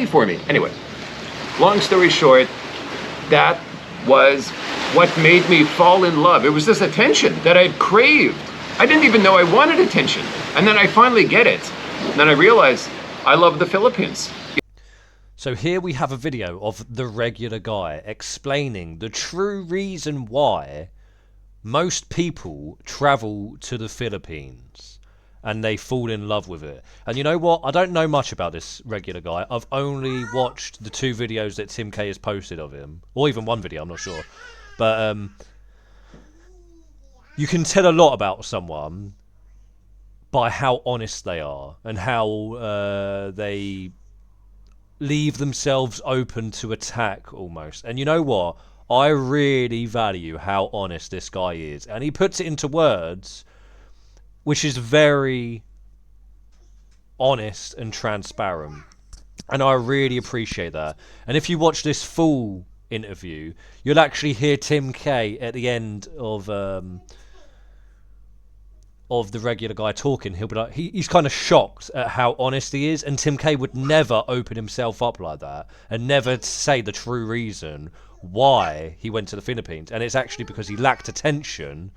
ready for me. Anyway, long story short, that was what made me fall in love. It was this attention that I'd craved. I didn't even know I wanted attention. And then I finally get it. And then I realized I love the Philippines. So here we have a video of the regular guy explaining the true reason why most people travel to the Philippines and they fall in love with it. And you know what? I don't know much about this regular guy. I've only watched the 2 videos that Tim K has posted of him. Or even 1 video, I'm not sure. But you can tell a lot about someone by how honest they are and how they leave themselves open to attack almost. And you know what? I really value how honest this guy is. And he puts it into words which is very honest and transparent. And I really appreciate that. And if you watch this full interview, you'll actually hear Tim K at the end of the regular guy talking. He'll be like, he's kind of shocked at how honest he is, and Tim K would never open himself up like that and never say the true reason why he went to the Philippines. And it's actually because he lacked attention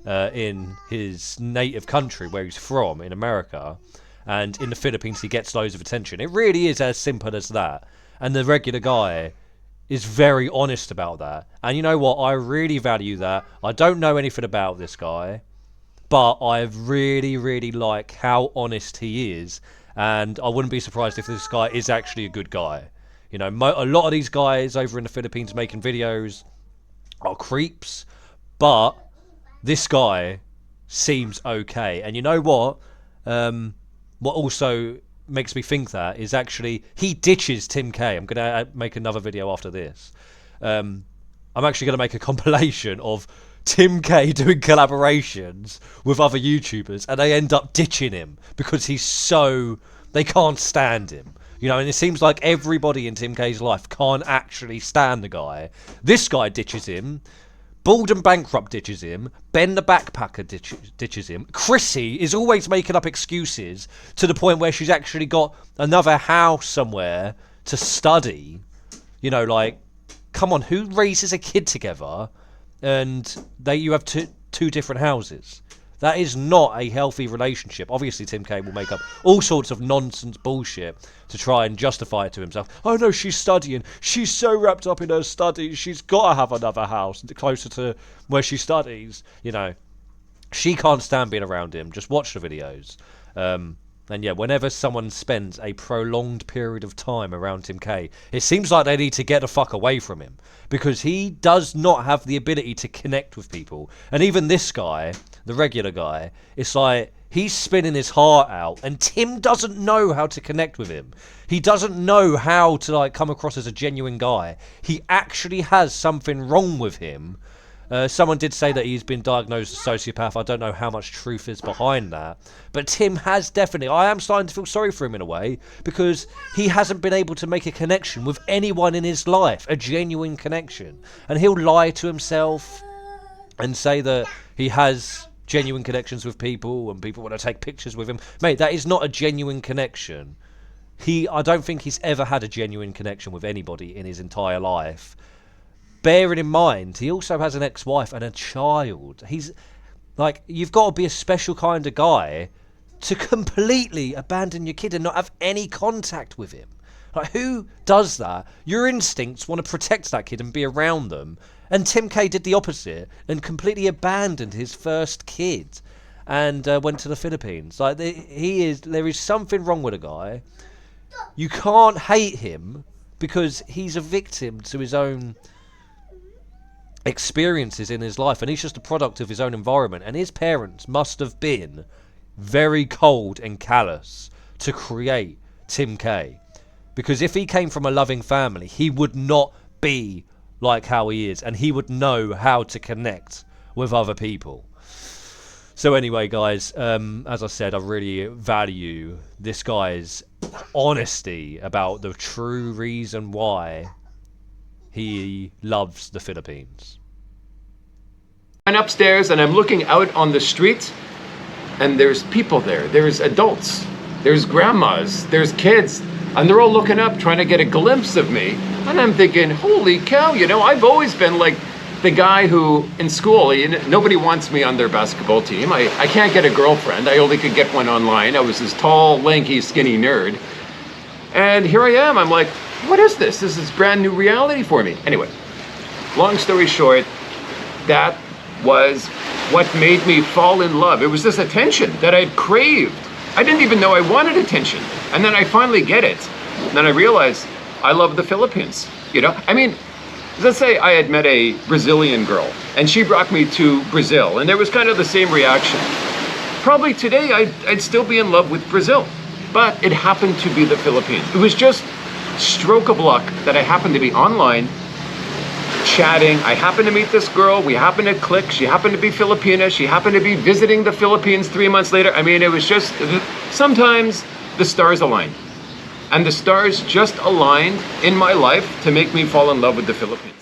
in his native country where he's from, in America, and in the Philippines he gets loads of attention. It really is as simple as that. And the regular guy is very honest about that. And you know what? I really value that. I don't know anything about this guy, but I really, really like how honest he is. And I wouldn't be surprised if this guy is actually a good guy. You know, a lot of these guys over in the Philippines making videos are creeps, but this guy seems okay. And you know what? What also makes me think that is actually he ditches Tim K. I'm going to make another video after this. I'm actually going to make a compilation of Tim K doing collaborations with other YouTubers, and they end up ditching him because they can't stand him. You know, and it seems like everybody in Tim K's life can't actually stand the guy. This guy ditches him. Bald and Bankrupt ditches him. Ben the Backpacker ditches him. Chrissy is always making up excuses to the point where she's actually got another house somewhere to study. You know, like, come on, who raises a kid together and you have two different houses? That is not a healthy relationship. Obviously, Tim K will make up all sorts of nonsense bullshit to try and justify it to himself. Oh no, she's studying. She's so wrapped up in her studies. She's got to have another house closer to where she studies. You know, she can't stand being around him. Just watch the videos. And yeah, whenever someone spends a prolonged period of time around Tim K, it seems like they need to get the fuck away from him, because he does not have the ability to connect with people. And even this guy, the regular guy, it's like he's spinning his heart out, and Tim doesn't know how to connect with him. He doesn't know how to like come across as a genuine guy. He actually has something wrong with him. Someone did say that he's been diagnosed as a sociopath. I don't know how much truth is behind that. But Tim has definitely... I am starting to feel sorry for him in a way, because he hasn't been able to make a connection with anyone in his life, a genuine connection. And he'll lie to himself and say that he has genuine connections with people and people want to take pictures with him. Mate, that is not a genuine connection. I don't think he's ever had a genuine connection with anybody in his entire life. Bearing in mind, he also has an ex-wife and a child. He's like, you've got to be a special kind of guy to completely abandon your kid and not have any contact with him. Like, who does that? Your instincts want to protect that kid and be around them. And Tim K did the opposite and completely abandoned his first kid and went to the Philippines. Like, there is something wrong with a guy. You can't hate him because he's a victim to his own experiences in his life, and he's just a product of his own environment. And his parents must have been very cold and callous to create Tim K, because if he came from a loving family, he would not be like how he is, and he would know how to connect with other people. So anyway, guys, as I said, I really value this guy's honesty about the true reason why he loves the Philippines. I'm upstairs and I'm looking out on the street, and there's people there. There's adults. there's grandmas, there's kids, and they're all looking up trying to get a glimpse of me. And I'm thinking, holy cow, I've always been like the guy who in school, nobody wants me on their basketball team. I can't get a girlfriend. I only could get one online. I was this tall, lanky, skinny nerd. And here I am. I'm like, what is this? This is brand new reality for me. Anyway, long story short, that was what made me fall in love. It was this attention that I'd craved. I didn't even know I wanted attention. And then I finally get it. And then I realized I love the Philippines. Let's say I had met a Brazilian girl and she brought me to Brazil and there was kind of the same reaction. Probably today I'd still be in love with Brazil, but it happened to be the Philippines. It was just stroke of luck that I happened to be online chatting. I happened to meet this girl. We happened to click. She happened to be Filipina. She happened to be visiting the Philippines 3 months later. It was just, sometimes the stars align. And the stars just aligned in my life to make me fall in love with the Philippines.